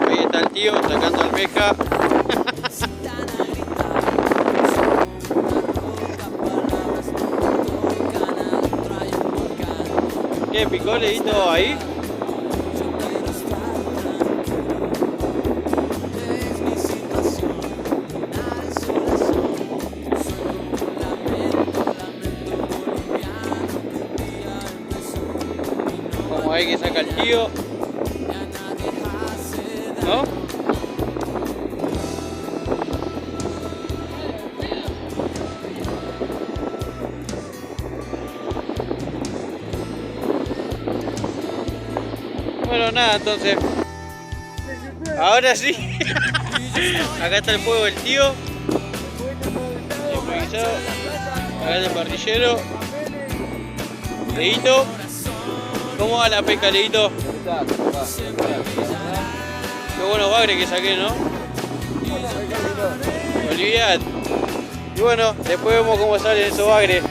Ahí está el tío sacando almeja. ¿Qué picó Leito ahí? Como ahí que saca el tío. ¿No? Bueno, nada, entonces. Ahora sí. Acá está el fuego del tío. Improvisado. Acá está el parrillero. Leito. ¿Cómo va la pesca, Leito? Qué buenos bagres que saqué, ¿no? Olvidate. Y bueno, después vemos cómo salen esos bagres.